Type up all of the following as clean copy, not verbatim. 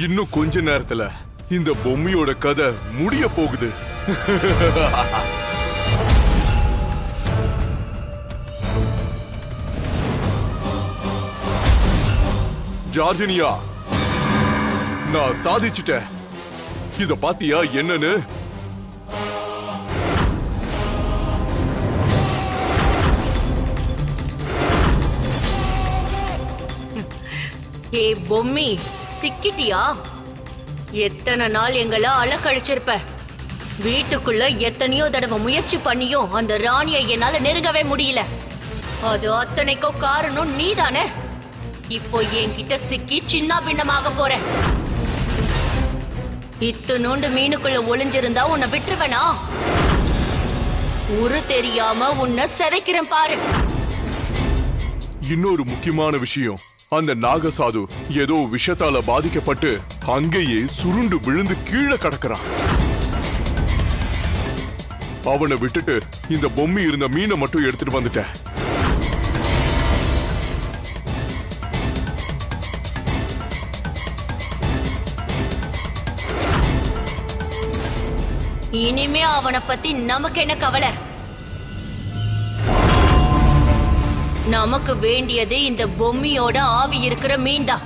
இன்னும் கொஞ்ச நேரத்துல இந்த பொம்மையோட கதை முடிய போகுது. ஜார்ஜினியா, நான் சாதிச்சிட்டேன். இத பாத்தியா என்னன்னு? ஏ பொம்மி, சிக்கிட்டியா? எத்தனை நாள் எங்களை அலக்கழிச்சிருப்ப. வீட்டுக்குள்ள எத்தனையோ தடவை முயற்சி பண்ணியும் அந்த ராணியை என்னால நெருங்கவே முடியல. அது அத்தனைக்கும் காரணம் நீதானே. இப்போ என்கிட்ட சிக்கி சின்ன பின்னமாக போற. இத்துணூண்டு மீனுக்குள்ள ஒளிஞ்சிருந்தா உன்னை விட்டுருவேனா? உரு தெரியாம உன்னை சிதைக்கிறேன் பாரு. இன்னொரு முக்கியமான விஷயம், அந்த நாகசாது ஏதோ விஷத்தால பாதிக்கப்பட்டு அங்கேயே சுருண்டு விழுந்து கீழே கிடக்குறான். அவனை விட்டுட்டு இந்த பொம்மை இருந்த மீனை மட்டும் எடுத்துட்டு வந்துட்டேன். இனிமே அவனை பத்தி நமக்கு என்ன கவலை? நமக்கு வேண்டியது இந்த பொம்மையோட ஆவி இருக்கிற மீன் தான்.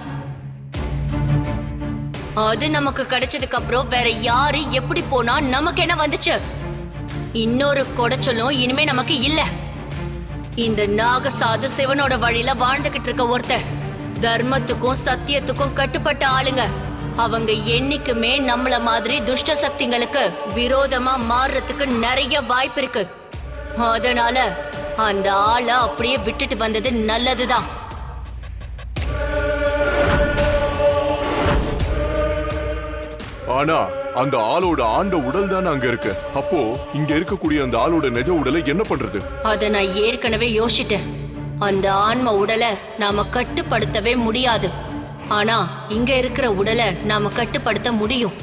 அது நமக்கு கிடைச்சதுக்கு அப்புறம் வேற யாரு எப்படி போனா நமக்கு என்ன வந்துச்சு? இன்னொரு குடைச்சலும் இனிமே நமக்கு இல்ல. இந்த நாகசாது சிவனோட வழியில வாழ்ந்துகிட்டு இருக்க ஒருத்தர். தர்மத்துக்கும் சத்தியத்துக்கும் கட்டுப்பட்ட ஆளுங்க. அவங்க என்னைக்குமே நம்மள மாதிரி துஷ்ட சக்திகளுக்கு விரோதமா மாறுறதுக்கு நிறைய வாய்ப்பு இருக்கு. அதனால அந்த ஆளை அப்படியே விட்டுட்டு வந்தது நல்லதுதான். ஆனா அந்த ஆளோட ஆண்ட உடல் தானே அங்க இருக்கு. அப்போ இங்க இருக்கக்கூடிய அந்த ஆளோட நிஜ உடலை என்ன பண்றது? அத நான் ஏற்கனவே யோசிச்சிட்டேன். அந்த ஆன்ம உடலை நாம கட்டுப்படுத்தவே முடியாது. ஆனா இங்க இருக்கிற உடலை நாம கட்டுப்படுத்த முடியும்.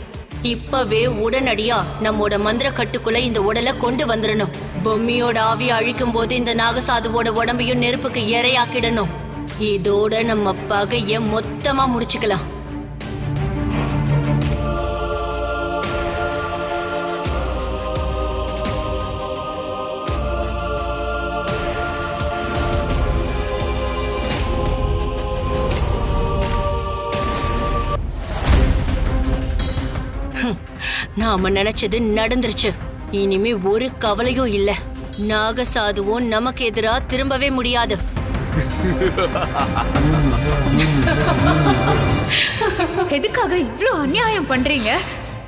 இப்பவே உடனடியா நம்மோட மந்திர கட்டுக்குள்ள இந்த உடலை கொண்டு வந்துடணும். பொம்மியோட ஆவியை அழிக்கும் போது இந்த நாகசாதுவோட உடம்பையும் நெருப்புக்கு இரையாக்கிடணும். இதோட நம்ம பகைய மொத்தமா முடிச்சுக்கலாம். நாம நினைச்சது நடந்துருச்சு. இனிமே ஒரு கவலையும் இல்ல. நாகசாதுவும் நமக்கு எதிரா திரும்பவே முடியாது. எதுக்காக இவ்ளோ அநியாயம் பண்றீங்க?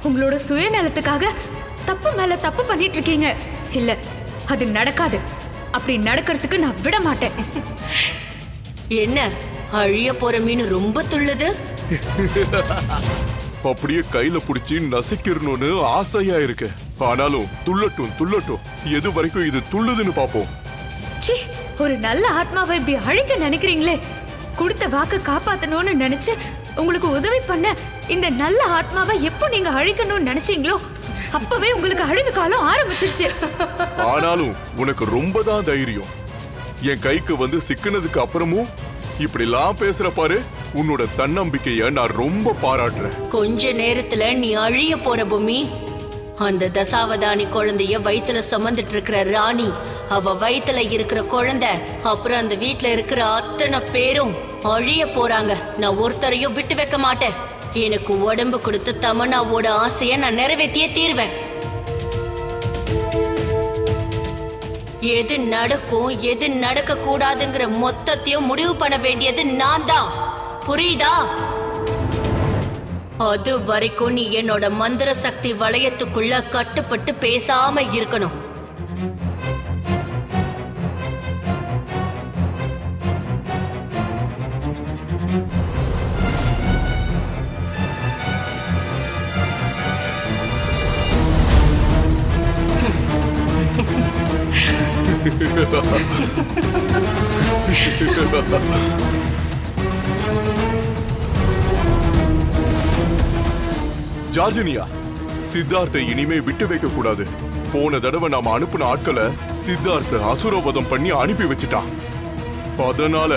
உங்களோட சுயநலத்துக்காக தப்பு மேல தப்பு பண்ணிட்டு இருக்கீங்க. இல்ல, அது நடக்காது. அப்படி நடக்கிறதுக்கு நான் விட மாட்டேன். என்ன அழிய போற மீன் ரொம்ப துள்ளுது? அப்படியே கையில புடிச்சு நசிக்கிறணும்னு ஆசையா இருக்கு. ஆனாலும் துள்ளட்டும் துள்ளட்டும். எது வரைக்கும் இது துள்ளுதுன்னு பாப்போம். ச்சீ, ஒரு நல்ல ஆத்மாவை இப்படி அழிக்க நினைக்கிறீங்களே. கொடுத்த வாக்க காப்பாத்தணும்னு நினைச்சு உங்களுக்கு உதவி பண்ண இந்த நல்ல ஆத்மாவை எப்போ நீங்க அழிக்கணும்னு நினைச்சீங்களோ அப்பவே உங்களுக்கு அழிவு காலம் ஆரம்பிச்சிருச்சு. ஆனாலும் உனக்கு ரொம்ப தான் தைரியம். என் கைக்கு வந்து சிக்கினதுக்கு அப்புறமும் இப்படிலாம் பேசுற பாரு. உன்னோட தன்னம்பிக்கைய நான் ரொம்ப பாராட்டுறேன். கொஞ்ச நேரத்துல நீ அழிய போற பொம்மி. அந்த தசாவதானி குழந்தைய வயித்துல சுமந்துட்டு இருக்கிற ராணி, அவ வயித்துல இருக்கிற குழந்தை, அப்புறம் அந்த வீட்டுல இருக்கிற அத்தனை பேரும் அழிய போறாங்க. நான் ஒருத்தரையும் விட்டு வைக்க மாட்டேன். எனக்கு உடம்பு கொடுத்து தமன்னாவோட ஆசைய நான் நிறைவேற்றியே தீர்வேன். எது நடக்கும் எது நடக்க கூடாதுங்கிற மொத்தத்தையும் முடிவு பண்ண வேண்டியது நான் தான். புரியுதா? அது வரைக்கும் நீ என்னோட மந்திர சக்தி வளையத்துக்குள்ள கட்டுப்பட்டு பேசாம இருக்கணும். ஜார்ஜினியா, சித்தார்த்தை இனிமே விட்டு வைக்க கூடாது. போன தடவை நாம அனுப்புன ஆட்களை சித்தார்த்த அசுரவதம் பண்ணி அனுப்பி வச்சுட்டான். அதனால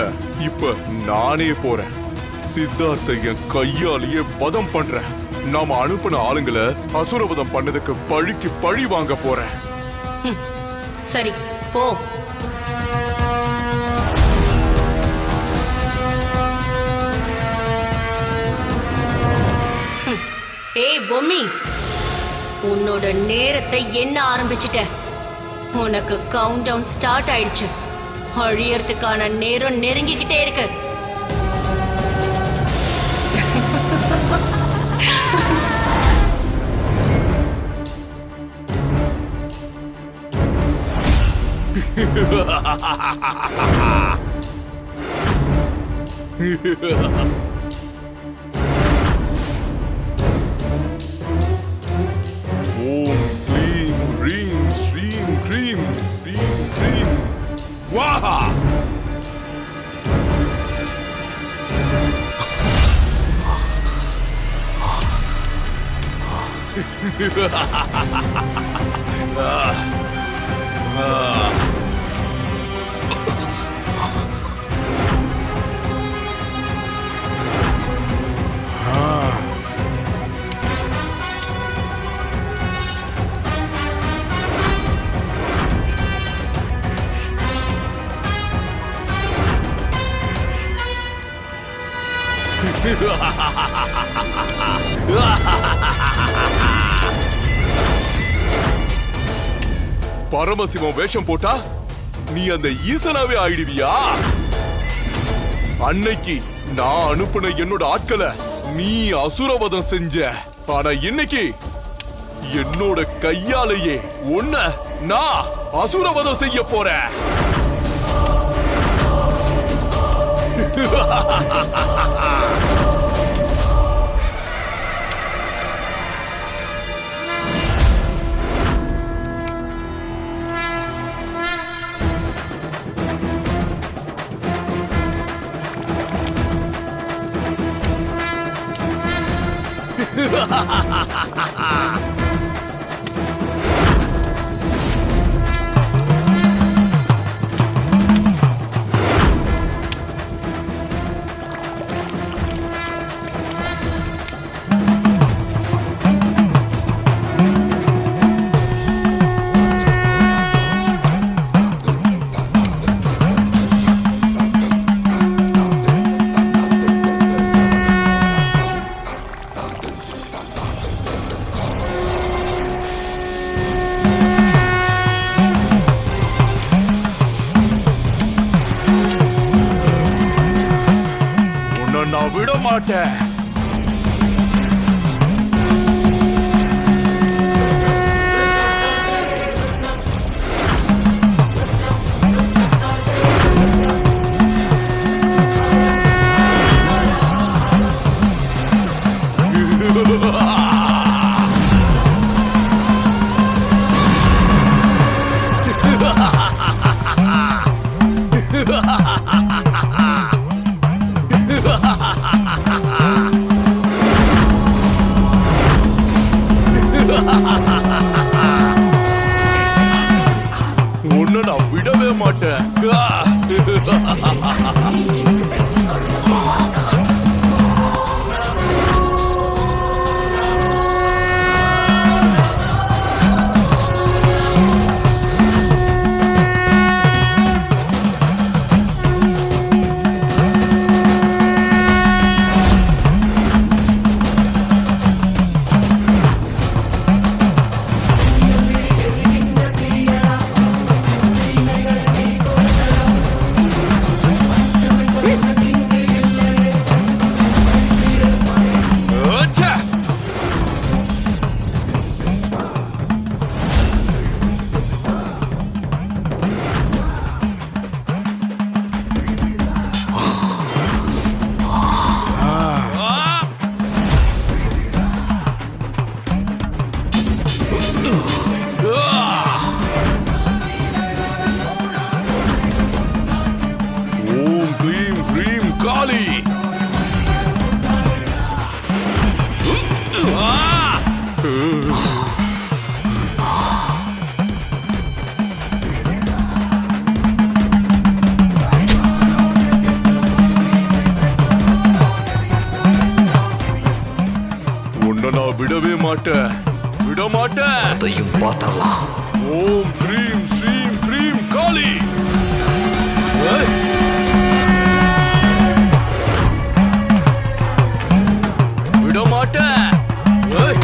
இப்ப நானே போறேன். சித்தார்த்தை என் கையாலேயே வதம் பண்றேன். நாம அனுப்பின ஆளுங்களை அசுரவதம் பண்ணதுக்கு பழிக்கு பழி வாங்க போறேன். சரி போ. ஏய் பொம்மி, உன்னோட நேரத்தை என்ன ஆரம்பிச்சிட்ட? உனக்கு கவுண்ட் டவுன் ஸ்டார்ட் ஆயிடுச்சு. அழியறதுக்கான நேரம் நெருங்கிக்கிட்டே இருக்கு. ஓம் க்ளீம் ரீம் ஸ்ரீம் க்ரீம் ரீம் க்ரீம் வாஹா. பரமசிவம் வேஷம் போட்டா நீ அந்த ஈசனாவே ஆயிடுவியா? அன்னைக்கு நான் அனுப்புன என்னோட ஆட்களை நீ அசுரவதம் செஞ்ச. ஆனா இன்னைக்கு என்னோட கையாலேயே உன்னை நான் அசுரவதம் செய்ய போறேன். நான் விட மாட்டேன். உன்னை நான் விடவே மாட்டேன். அதையும் பார்த்தரலாம். ஓம் ஹ்ரீம் ஸ்ரீம் க்ரீம் காளி. ஏய். விட மாட்டேன். ஏய்.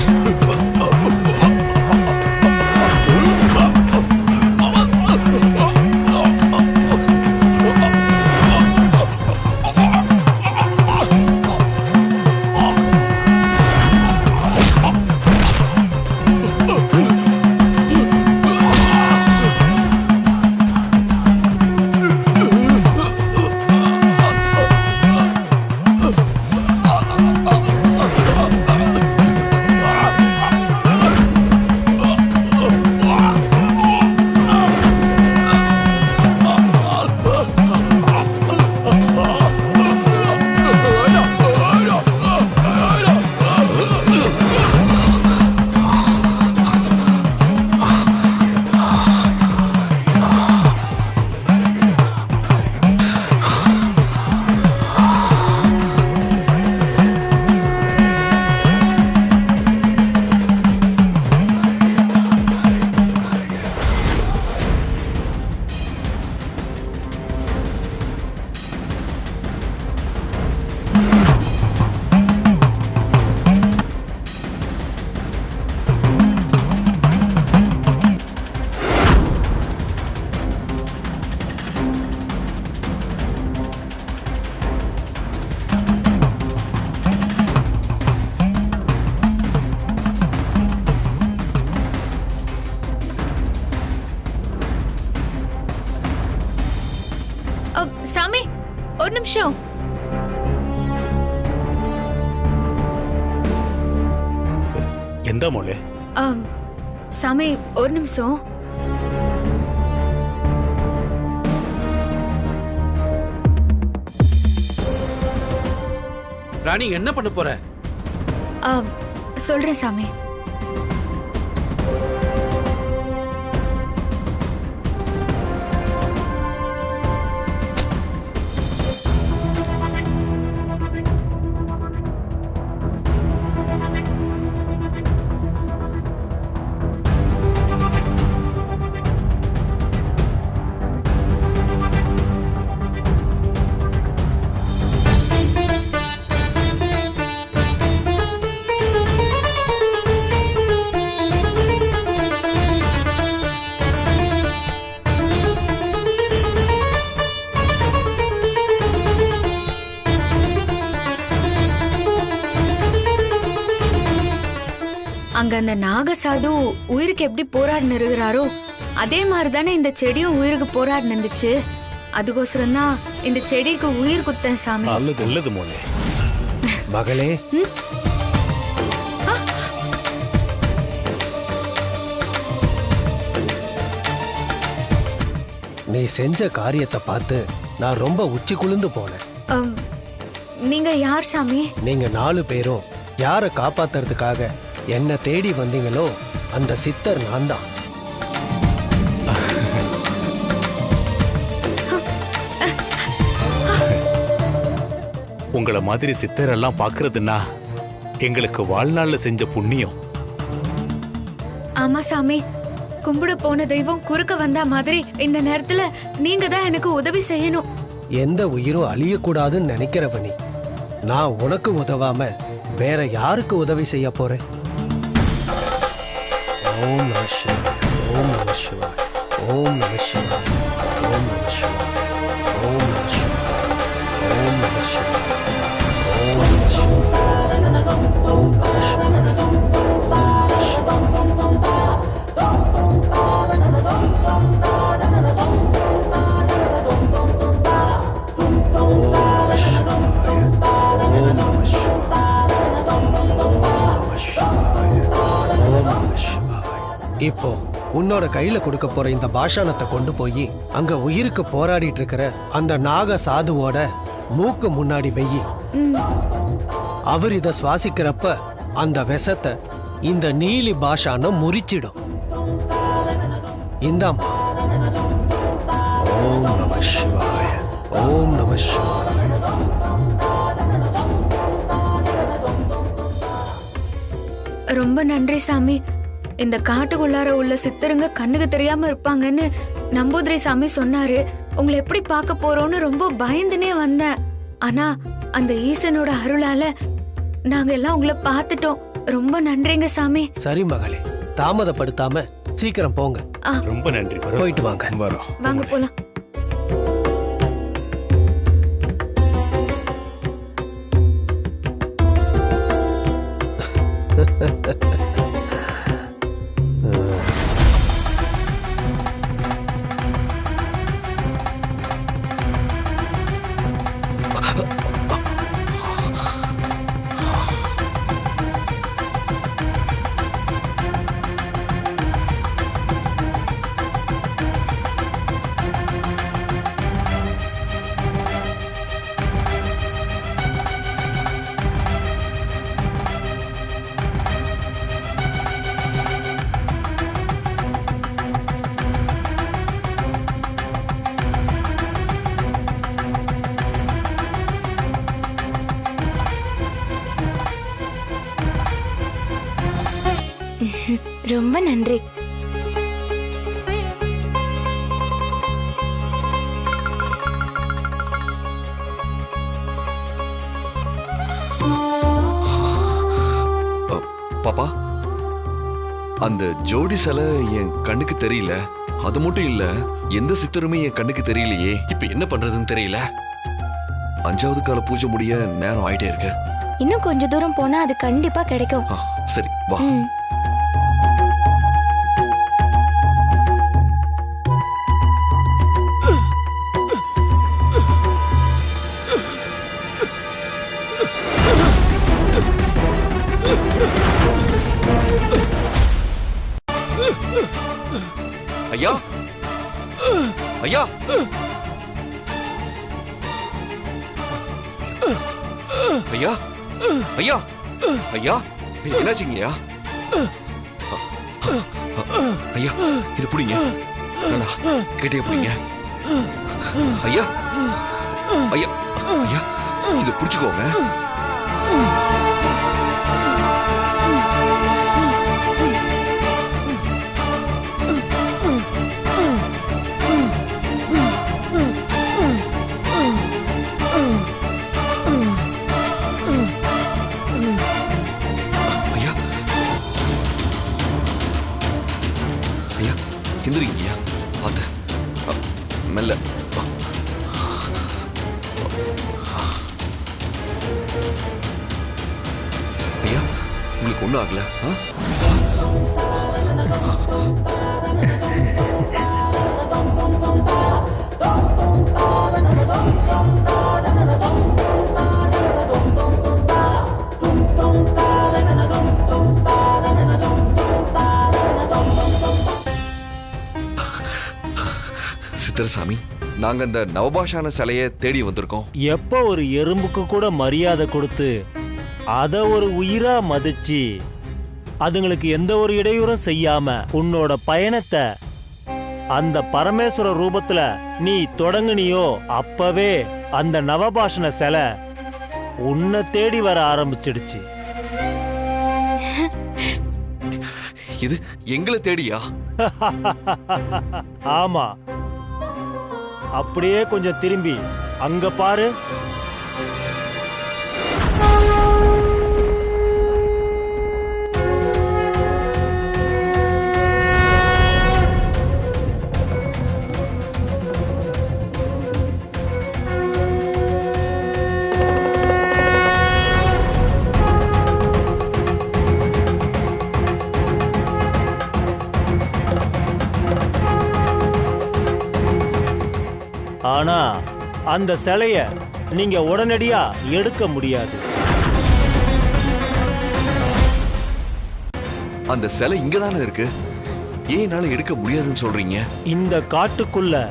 சாமி ஒரு நிமிஷம். எந்த மொழி? சாமி ஒரு நிமிஷம். ராணி என்ன பண்ண போற? சொல்றேன் சாமி. அங்க அந்த நாகசாது உயிருக்கு எப்படி போராடினு இருக்கிறாரோ அதே மாதிரி தானே இந்த செடியும் உயிருக்கு போராடி நின்றுச்சு. அதுக்கோசரம் தான் இந்த செடிக்கு உயிர் குத்தேன் சாமி. நல்லது மோளே. மகளே, நீ செஞ்ச காரியத்தை பார்த்து நான் ரொம்ப உச்சி குளிர்ந்து போனேன். நீங்க யார் சாமி? நீங்க 4 பேரும் யாரை காப்பாத்துறதுக்காக என்ன தேடி வந்தீங்களோ அந்த சித்தர் நான் தான். உங்கள மாதிரி சித்தரெல்லாம் பாக்குறதுன்னா எங்களுக்கு வாழ்நாள்ல செஞ்ச புண்ணியம். ஆமா சாமி, கும்பிட போன தெய்வம் குறுக்க வந்தா மாதிரி இந்த நேரத்துல நீங்க தான் எனக்கு உதவி செய்யணும். எந்த உயிரும் அழியக்கூடாதுன்னு நினைக்கிறவ நீ. நான் உனக்கு உதவாம வேற யாருக்கு உதவி செய்ய போறேன்? ஓம் நம சிவாய, ஓம் நம சிவாய, ஓம் நம சிவாய, ஓம் நம சிவாய, ஓம் நம சிவாய, ஓம் நம சிவாய, ஓம் நம சிவாய, ஓம் இப்போ உன்னோட கையில கொடுக்க போற இந்த பாஷாணத்தை கொண்டு போய் அங்க உயிருக்கு போராடிட்டு இருக்கிற அந்த நாக சாதுவோட மூக்கு முன்னாடி வெயி. அவர் இத சுவாசிக்கிறப்ப அந்த விஷத்தை இந்த நீலி பாஷாணம் முறிச்சிடும். இந்தாம்மா. ஓம் நம சிவாய, ஓம் நம சிவாய. ரொம்ப நன்றி சாமி. இந்த காட்டுக்குள்ளார உள்ள சித்தருங்க கண்ணுக்கு தெரியாம இருப்பாங்கன்னு நம்பூதிரி சாமி சொன்னாரு. உங்களை எப்படி பார்க்க போறோம்னு ரொம்ப பயந்துனே வந்தேன். ஆனா அந்த ஈசனோட அருளால நாங்க எல்லாம் உங்களை பார்த்துட்டோம். ரொம்ப நன்றிங்க சாமி. சரி மகளே, தாமதப்படுத்தாம சீக்கிரம் போங்க. ரொம்ப நன்றி. போயிட்டு வாங்க. வரோம். வாங்க போலாம். ரொம்ப நன்றி. பாப்பா, அந்த ஜோடி சிலை என் கண்ணுக்கு தெரியல. அது மட்டும் இல்ல, எந்த சித்தருமே என் கண்ணுக்கு தெரியலையே. இப்ப என்ன பண்றதுன்னு தெரியல. 5வது கால பூஜை முடிய நேரம் ஆயிட்டே இருக்கு. இன்னும் கொஞ்ச தூரம் போனா அது கண்டிப்பா கிடைக்கும். சரி வா. ஐயா, ஐயா, ஐயா, ஐயா, ஐயா, என்னாச்சுங்கய்யா? ஐயா, இது புடிங்க. கேட்டே புடிங்க. ஐயா, ஐயா, ஐயா, இது புடிச்சுக்கோங்க. எந்திரிங்கய்யா, பார்த்து மெல்ல. ஐயா, உங்களுக்கு ஒண்ணும் ஆகல? சித்தரசாமி, நாங்க அந்த நவபாஷான சிலையை தேடி வந்திருக்கோம். எப்ப ஒரு எறும்புக்கு கூட மரியாதை கொடுத்து அத ஒரு உயிரா மதிச்சு அதுங்களுக்கு எந்த ஒரு இடையூறும் செய்யாம உன்னோட பயணத்தை அந்த பரமேஸ்வர ரூபத்துல நீ தொடங்குனியோ, அப்பவே அந்த நவபாஷண சிலை உன்னை தேடி வர ஆரம்பிச்சிடுச்சு. இது எங்களை தேடியா? ஆமா, அப்படியே கொஞ்சம் திரும்பி அங்க பாரு. ஆனா அந்த சிலைய நீங்க உடனடியா எடுக்க முடியாது. அந்த சிலை இங்கதானே இருக்கு. ஏன் என்னால எடுக்க முடியாதுன்னு சொல்றீங்க? இந்த காட்டுக்குள்ள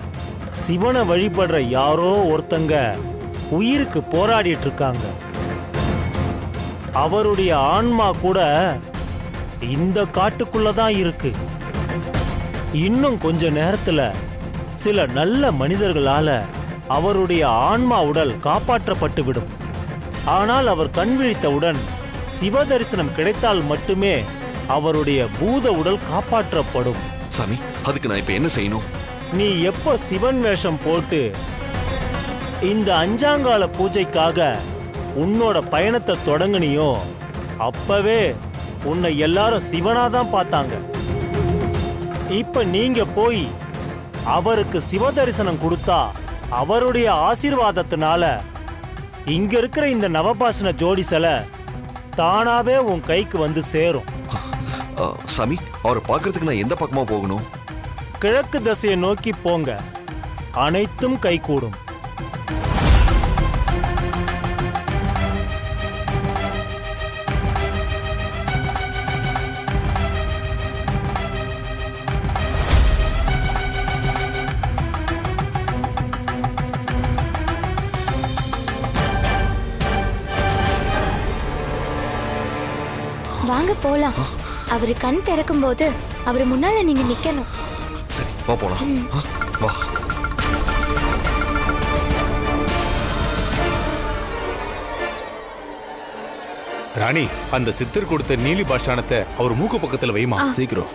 சிவனை வழிபடுற யாரோ ஒருத்தங்க உயிருக்கு போராடிட்டு இருக்காங்க. அவருடைய ஆன்மா கூட இந்த காட்டுக்குள்ளதான் இருக்கு. இன்னும் கொஞ்ச நேரத்துல சில நல்ல மனிதர்களால அவருடைய ஆன்மா உடல் காப்பாற்றப்பட்டு விடும். ஆனால் அவர் கண் விழித்தவுடன் சிவ தரிசனம் கிடைத்தால் மட்டுமே அவருடைய பூத உடல் காப்பாற்றப்படும். சாமி, அதுக்கு நான் இப்ப என்ன செய்யணும்? நீ எப்ப சிவன் வேஷம் போட்டு இந்த அஞ்சாங்கால பூஜைக்காக உன்னோட பயணத்தை தொடங்குனியோ அப்பவே உன்னை எல்லாரும் சிவனாதான் பார்த்தாங்க. இப்ப நீங்க போய் அவருக்கு சிவ தரிசனம் கொடுத்தா அவருடைய ஆசீர்வாதத்தினால இங்க இருக்கிற இந்த நவபாஷண ஜோடி சிலை தானாவே உன் கைக்கு வந்து சேரும். சாமி, அவரை பார்க்கறதுக்கு நான் எந்த பக்கமா போகணும்? கிழக்கு திசையை நோக்கி போங்க, அனைத்தும் கைகூடும். வாங்க போலாம். அவரு கண் திறக்கும் போது அவரு முன்னால நீங்க நிக்கணும். சரி, வா போலாம். வா. ராணி, அந்த சித்தர் கொடுத்த நீலி பாஷாணத்தை அவர் மூக்கு பக்கத்துல வைமா. சீக்கிரம்.